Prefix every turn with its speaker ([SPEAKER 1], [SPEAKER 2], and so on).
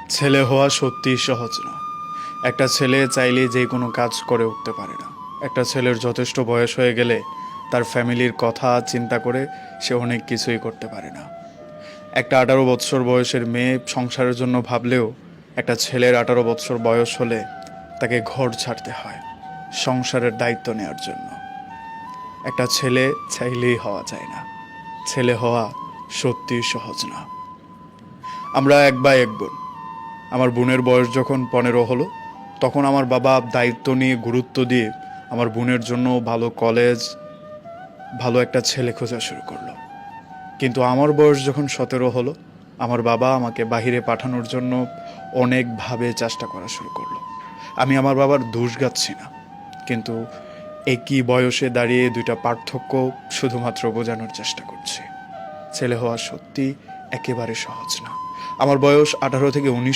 [SPEAKER 1] ছেলে হওয়া সত্যিই সহজ না। একটা ছেলে চাইলে যে কোনো কাজ করে উঠতে পারে না। একটা ছেলের যথেষ্ট বয়স হয়ে গেলে তার ফ্যামিলির কথা চিন্তা করে সে অনেক কিছুই করতে পারে না। একটা 18 বৎসর বয়সের মেয়ে সংসারের জন্য ভাবলেও একটা ছেলের 18 বৎসর বয়স হলে তাকে ঘর ছাড়তে হয় সংসারের দায়িত্ব নেওয়ার জন্য। একটা ছেলে চাইলেই হওয়া যায় না। ছেলে হওয়া সত্যিই সহজ না। আমরা এক ভাই এক বোন। আমার বোনের বয়স যখন 15 হলো, তখন আমার বাবা দায়িত্ব নিয়ে গুরুত্ব দিয়ে আমার বোনের জন্য ভালো কলেজ, ভালো একটা ছেলে খোঁজা শুরু করলো। কিন্তু আমার বয়স যখন 17 হলো, আমার বাবা আমাকে বাহিরে পাঠানোর জন্য অনেকভাবে চেষ্টা করা শুরু করলো। আমি আমার বাবার দোষ গাচ্ছি না, কিন্তু একই বয়সে দাঁড়িয়ে দুইটা পার্থক্য শুধুমাত্র বোঝানোর চেষ্টা করছি। ছেলে হওয়া সত্যি একেবারে সহজ না। আমার বয়স 18 থেকে 19